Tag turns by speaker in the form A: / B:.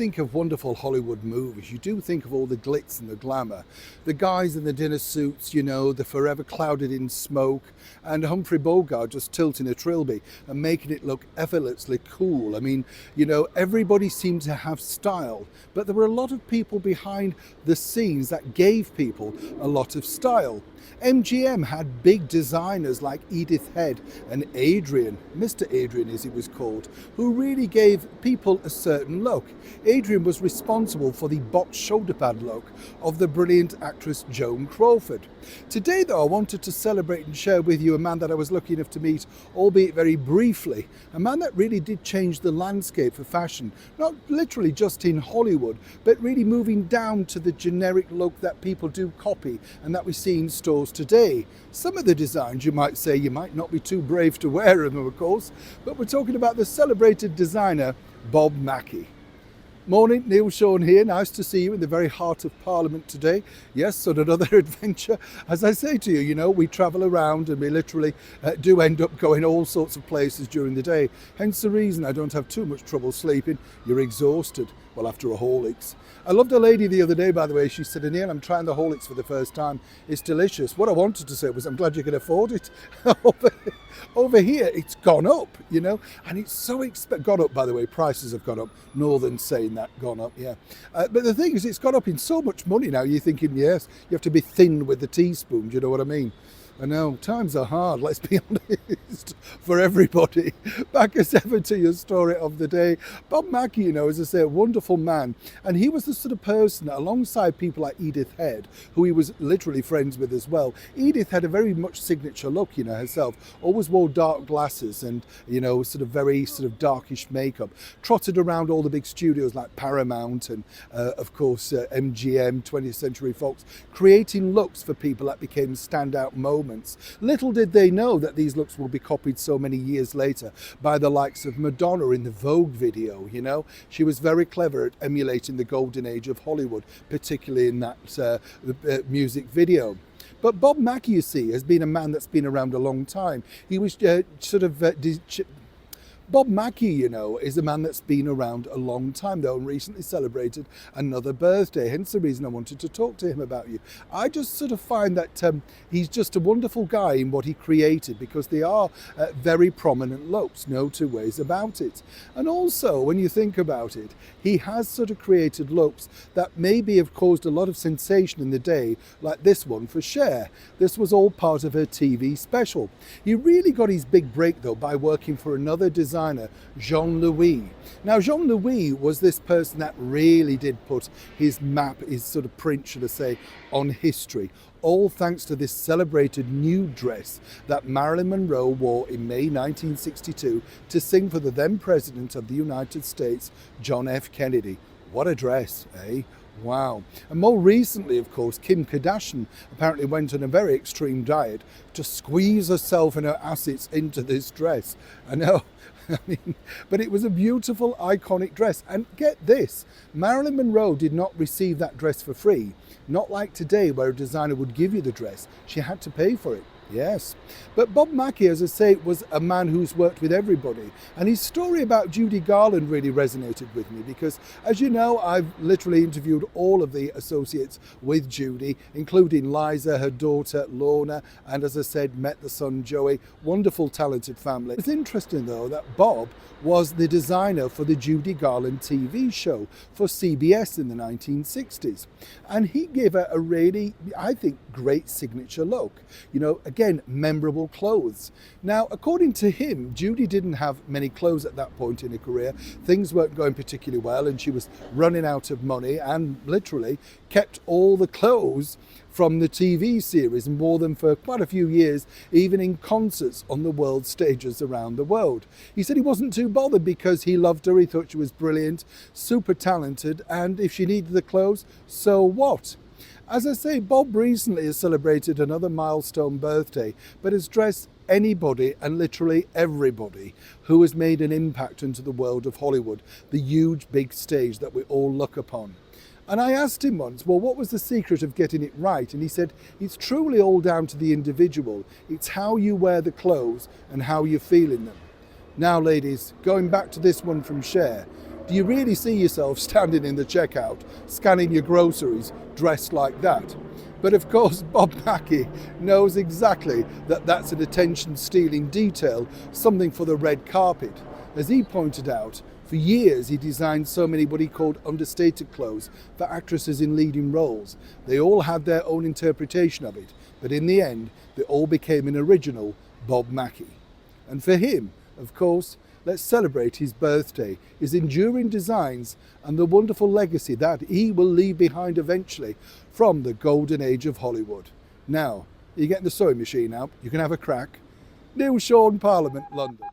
A: think of wonderful Hollywood movies, you do think of all the glitz and the glamour. The guys in the dinner suits, you know, the forever clouded in smoke, and Humphrey Bogart just tilting a trilby and making it look effortlessly cool. I mean, you know, everybody seemed to have style, but there were a lot of people behind the scenes that gave people a lot of style. MGM had big designers like Edith Head and Adrian, Mr. Adrian as he was called, who really gave people a certain look. Adrian was responsible for the box shoulder pad look of the brilliant actress Joan Crawford. Today though, I wanted to celebrate and share with you a man that I was lucky enough to meet, albeit very briefly, a man that really did change the landscape for fashion, not literally just in Hollywood, but really moving down to the generic look that people do copy and that we see in stores today. Some of the designs you might say you might not be too brave to wear them, of course, but we're talking about the celebrated designer Bob Mackie. Morning, Neil Sean here. Nice to see you in the very heart of Parliament today. Yes, on another adventure. As I say to you, you know, we travel around and we literally do end up going all sorts of places during the day. Hence the reason I don't have too much trouble sleeping. You're exhausted. Well, after a Horlicks. I loved a lady the other day, by the way. She said, Neil, I'm trying the Horlicks for the first time. It's delicious. What I wanted to say was, I'm glad you can afford it. Over here, it's gone up, you know, and it's so gone up, by the way. Prices have gone up. Northern saying that, gone up, yeah. But the thing is, it's gone up in so much money now. You're thinking, yes, you have to be thin with the teaspoon. Do you know what I mean? I know, times are hard, let's be honest, for everybody. Back as ever to your story of the day. Bob Mackie, you know, as I say, a wonderful man. And he was the sort of person, alongside people like Edith Head, who he was literally friends with as well. Edith had a very much signature look, you know, herself. Always wore dark glasses and, you know, sort of very sort of darkish makeup. Trotted around all the big studios like Paramount and, of course, MGM, 20th Century Fox, creating looks for people that became standout moments. Little did they know that these looks will be copied so many years later by the likes of Madonna in the Vogue video, you know. She was very clever at emulating the golden age of Hollywood, particularly in that music video. But Bob Mackie, you see, has been a man that's been around a long time. He was Bob Mackie, you know, is a man that's been around a long time, though, and recently celebrated another birthday, hence the reason I wanted to talk to him about you. I just sort of find that he's just a wonderful guy in what he created, because they are very prominent looks, no two ways about it. And also, when you think about it, he has sort of created looks that maybe have caused a lot of sensation in the day, like this one for Cher. This was all part of her TV special. He really got his big break, though, by working for another designer, Jean-Louis. Now, Jean-Louis was this person that really did put his sort of print, should I say, on history. All thanks to this celebrated nude dress that Marilyn Monroe wore in May 1962 to sing for the then President of the United States, John F. Kennedy. What a dress, eh? Wow. And more recently, of course, Kim Kardashian apparently went on a very extreme diet to squeeze herself and her assets into this dress. I know. I mean, but it was a beautiful, iconic dress. And get this, Marilyn Monroe did not receive that dress for free. Not like today, where a designer would give you the dress. She had to pay for it. Yes. But Bob Mackie, as I say, was a man who's worked with everybody. And his story about Judy Garland really resonated with me because, as you know, I've literally interviewed all of the associates with Judy, including Liza, her daughter, Lorna, and as I said, met the son, Joey. Wonderful, talented family. It's interesting, though, that Bob was the designer for the Judy Garland TV show for CBS in the 1960s. And he gave her a really, I think, great signature look. You know, again, memorable clothes. Now, according to him, Judy didn't have many clothes at that point in her career. Things weren't going particularly well and she was running out of money and literally kept all the clothes from the TV series and wore them for quite a few years, even in concerts on the world stages around the world. He said he wasn't too bothered because he loved her, he thought she was brilliant, super talented, and if she needed the clothes, so what? As I say, Bob recently has celebrated another milestone birthday, but has dressed anybody and literally everybody who has made an impact into the world of Hollywood, the huge big stage that we all look upon. And I asked him once, well, what was the secret of getting it right? And he said, it's truly all down to the individual. It's how you wear the clothes and how you feel in them. Now, ladies, going back to this one from Cher, Do you really see yourself standing in the checkout, scanning your groceries, dressed like that? But of course, Bob Mackie knows exactly that that's an attention-stealing detail, something for the red carpet. As he pointed out, for years he designed so many what he called understated clothes for actresses in leading roles. They all had their own interpretation of it, but in the end, they all became an original Bob Mackie. And for him, of course, let's celebrate his birthday, his enduring designs, and the wonderful legacy that he will leave behind eventually from the golden age of Hollywood. Now, you get the sewing machine out, you can have a crack. Neil Shawn, Parliament, London.